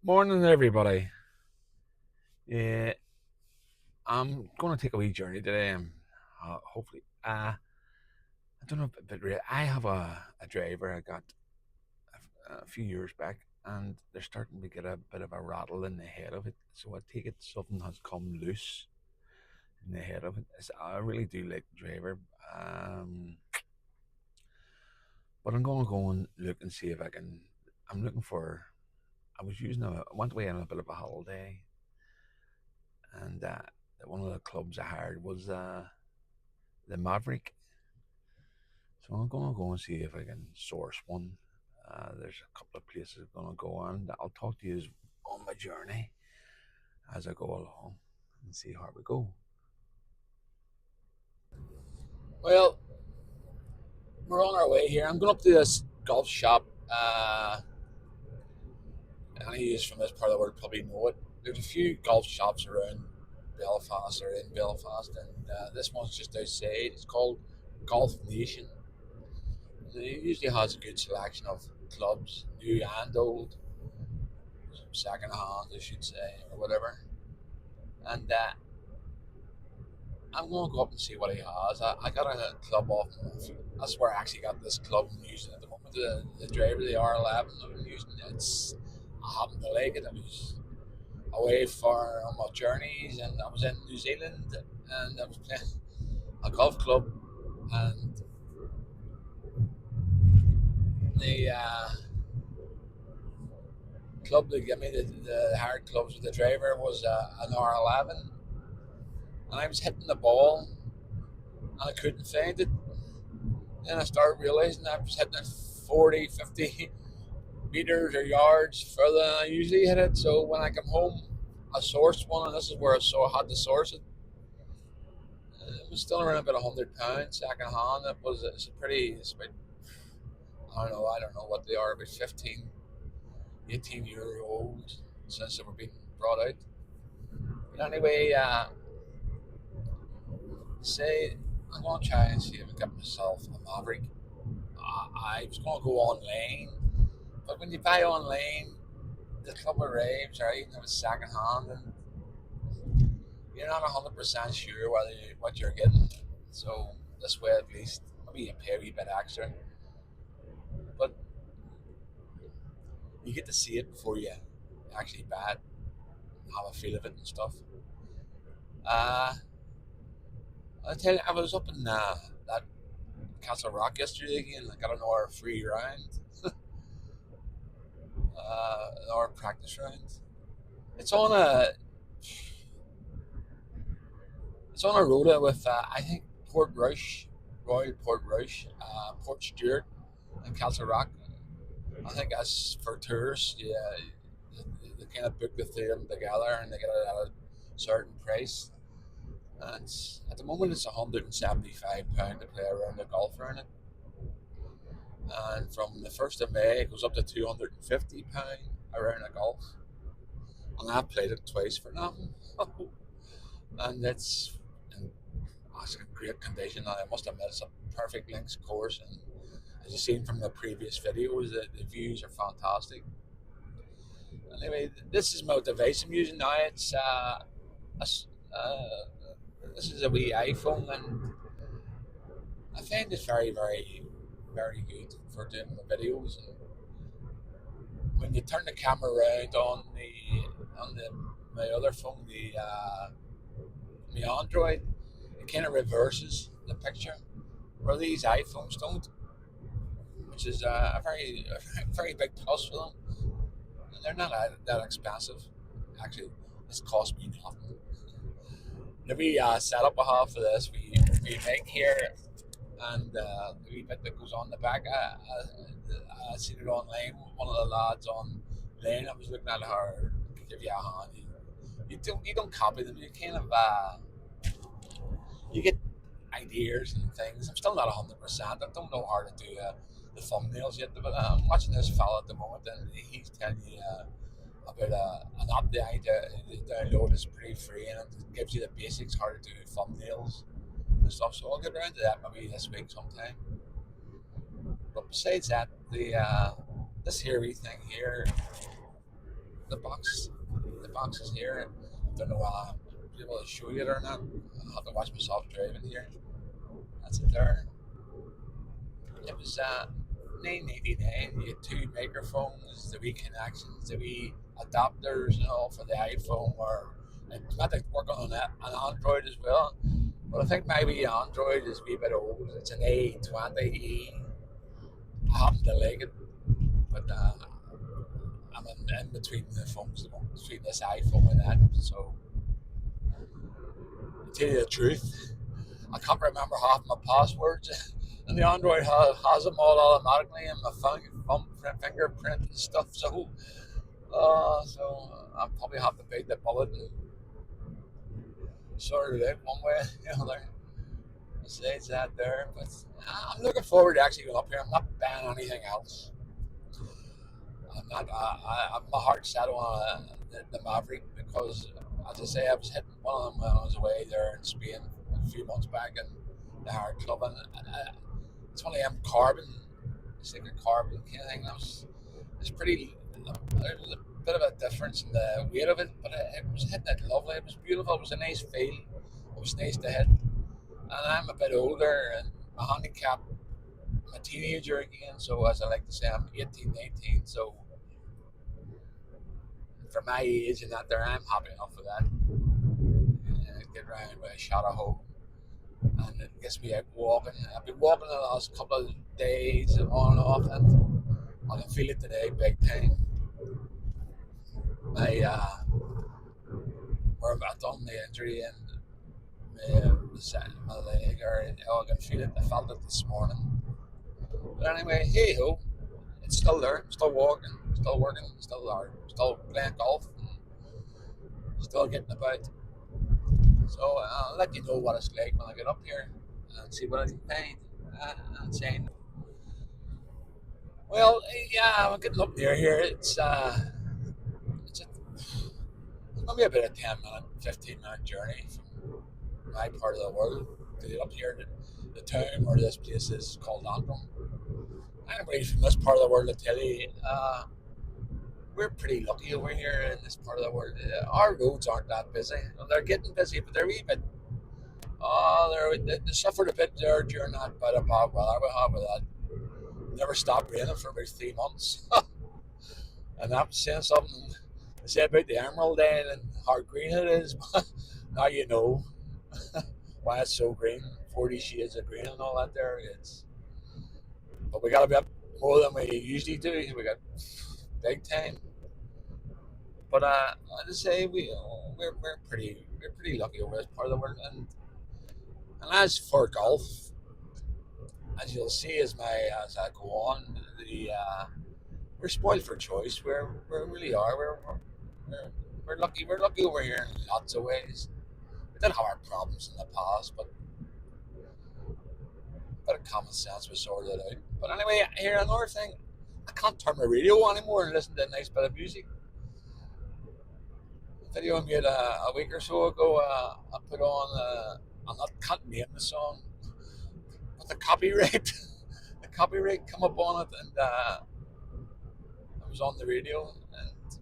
Morning, everybody. Yeah, I'm going to take a wee journey today. Hopefully, I don't know, I have a driver I got a few years back, and they're starting to get a bit of a rattle in the head of it. So I take it something has come loose in the head of it. I really do like the driver, um, but I'm going to go and look and see if I can. I'm looking for. I went away on a bit of a holiday, and one of the clubs I hired was the Maverick. So I'm gonna go and see if I can source one. There's a couple of places I'm gonna go on. I'll talk to you on my journey as I go along and see how we go. Well, we're on our way here. I'm going up to this golf shop. Any of you from this part of the world probably know it. There's a few golf shops around Belfast or in Belfast, and this one's just outside. It's called Golf Nation. It usually has a good selection of clubs, new and old, second hand, I should say, or whatever. And I'm going to go up and see what he has. I got a club off. That's where I actually got this club I'm using at the moment. The driver, the R11 I'm using, I happen to like it. I was away for on my journeys, and I was in New Zealand, and I was playing a golf club, and the club that gave me the hard clubs with the driver was an R11, and I was hitting the ball, and I couldn't find it. Then I started realizing I was hitting it 40, 50 meters or yards further than I usually hit it. So when I come home, I sourced one, and this is where I had to source it. It was still around about £100 second hand. It's a pretty, it's about, I don't know what they are, about 15, 18-year old since they were being brought out. But anyway, say I'm going to try and see if I can get myself a Maverick. I was going to go online, but when you buy online, the club arrives, right, and it was second hand, and you're not 100% sure what you're getting. So this way, at least, maybe you pay a wee bit extra, but you get to see it before you actually buy it, have a feel of it and stuff. Uh, I tell you, I was up in that Castle Rock yesterday again. I got an hour free round, an hour practice round. It's on a it's on a road with I think Port Rush, Royal Port Rush, Port Stewart, and Castle Rock. I think that's for tourists. Yeah, they kind of book the three of them together, and they get it at a certain price. And at the moment, it's £175 to play around the golf around it. And from the 1st of May, it goes up to £250 around a golf. And I've played it twice for nothing. And it's in great condition. I must admit, it's a perfect links course. And as you've seen from the previous videos, the views are fantastic. Anyway, this is my device I'm using now. A uh, this is a wee iPhone, and I find it very, very, very good for doing the videos. And when you turn the camera around on the my other phone, the Android, it kind of reverses the picture, where these iPhones don't, which is a very big plus for them. And they're not that expensive. Actually, this cost me nothing. The wee setup I have for this, we make here, and the wee bit that goes on the back. I seen it online. One of the lads online. I was looking at her give you a hand. You don't copy them. You kind of you get ideas and things. I'm still not 100%. I don't know how to do the thumbnails yet, but I'm watching this fella at the moment, and he's telling you about an app that I download. Is pretty free, and it gives you the basics how to do thumbnails and stuff. So I'll get around to that maybe this week sometime. But besides that, the this here wee thing here, the box. The box is here. I don't know I'll be able to show you it or not. I'll have to watch myself driving here. That's it there. It was 999. You had two microphones, the wee connections, the wee adapters and all for the iPhone. Or I think working on that on Android as well. But I think maybe Android is a wee bit old. It's an A20E. I happen to like it, but I'm in between the phones, between this iPhone and that. So, to tell you the truth, I can't remember half my passwords. And the Android has them all automatically, and my fingerprint and stuff. So I'll probably have to bite the bullet and sort it out one way or the other. Besides that, there, but I'm looking forward to actually going up here. I'm not banning anything else. I'm not. I'm my heart set on the Maverick because, as I say, I was hitting one of them when I was away there in Spain a few months back in the hard club, and it's one of them carbon, it's like a carbon kind of thing. It's pretty. There was a bit of a difference in the weight of it, but it was hitting it lovely. It was beautiful. It was a nice feel. It was nice to hit. And I'm a bit older and a handicap. I'm a teenager again, so as I like to say, I'm 18, 19. So for my age and that there, I'm happy enough with that. Get around with a shot of hope, and it gets me out walking. I've been walking the last couple of days on and off, and I can feel it today big time. I where I done the injury and my leg, or I can feel it. I felt it this morning. But anyway, hey ho, it's still there. I'm still walking, still working, still there, still playing golf, still getting about. So I'll let you know what it's like when I get up here and see what I can find. And saying, well, yeah, I'm getting up near here. It's maybe about a 10-minute, 15-minute journey from my part of the world to get up here to the town where this place is called Antrim. Anybody from this part of the world will tell you, we're pretty lucky over here in this part of the world. Our roads aren't that busy. Well, they're getting busy, but they're a wee bit. They suffered a bit there during that bit of bad weather we had with that. Never stopped raining for about 3 months. And I'm saying something. They say about the Emerald Day and how green it is. Now you know why it's so green. 40 shades of green and all that there. But we got a bit more than we usually do. We got big time. But I just say we're pretty lucky over this part of the world. And as for golf, as you'll see as I go on, we're spoiled for choice. We really are. We're, we're lucky. We're lucky over here in lots of ways. We did have our problems in the past, but a bit of common sense was sorted out. But anyway, here another thing. I can't turn my radio anymore and listen to a nice bit of music. A video I made a week or so ago. I put on. Can't name the song, but the copyright, the copyright come up on it, and it was on the radio, and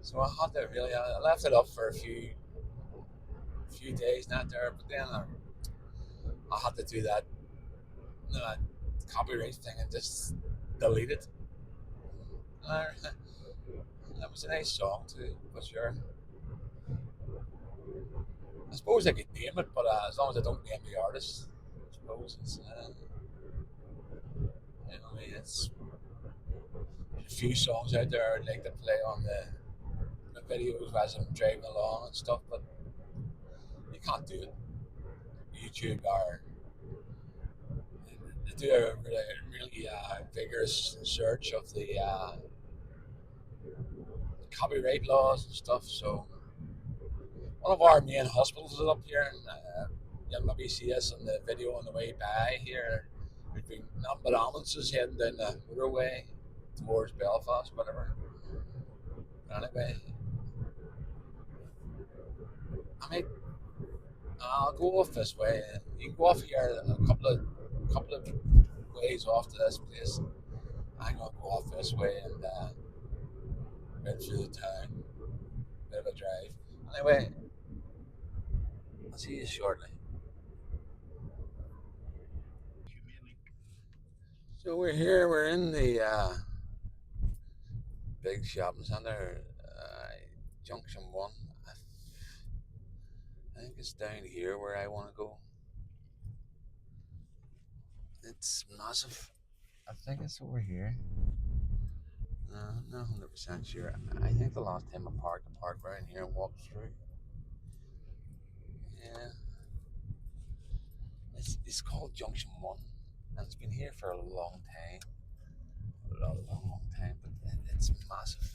so I had to really. I left it up for a few days, not there, but then I had to do that copyright thing and just delete it. That was a nice song too, for sure. I suppose I could name it, but as long as I don't name the artist, I suppose it's a few songs out there I'd like to play on the videos as I'm driving along and stuff, but you can't do it. YouTube or they do a really vigorous search of the copyright laws and stuff. So one of our main hospitals is up here, and you'll maybe see us on the video on the way by here. We've been nothing but ambulances heading down the motorway towards Belfast, whatever. Anyway, I mean, I'll go off this way. You can go off here a couple of ways off to this place. I'm gonna go off this way and right through the town. Bit of a drive. Anyway, I'll see you shortly. So we're here. We're in the big shopping centre, Junction One. I think it's down here where I want to go. It's massive. I think it's over here. No, I'm not 100% sure. I think the last time I parked around here and walked through. Yeah, it's called Junction One, and it's been here for a long time, long time. But it's massive.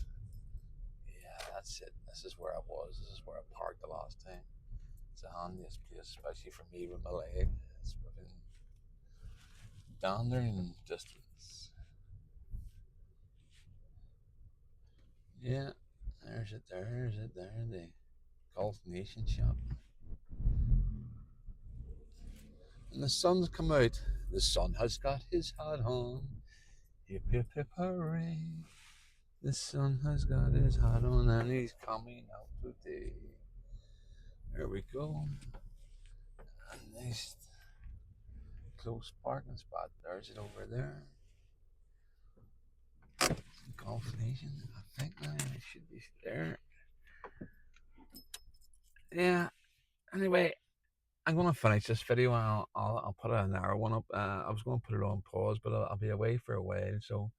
Yeah, that's it. This is where I was. This is where I parked the last time. It's the handiest place, especially for me with my leg. It's within down there in distance. Yeah, there's it. There's it. There, the Gulf Nation shop. And the sun's come out. The sun has got his hat on. Hip hip hip hooray. The sun has got his hat on and he's coming out today. There we go. A nice close parking spot. There's it over there. Golf Nation. I think I should be there. Yeah. Anyway, I'm gonna finish this video and I'll put another one up. I was gonna put it on pause, but I'll be away for a while, so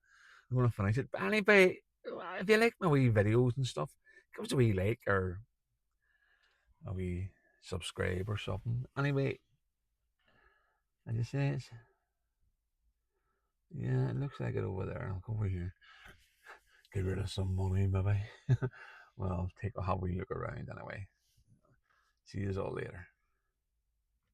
I'm gonna finish it. But anyway, if you like my wee videos and stuff, give us a wee like or a wee subscribe or something. Anyway, as you say, yeah, it looks like it over there. I'll go over here, get rid of some money, maybe. Well, I'll have a wee look around anyway. See you all later.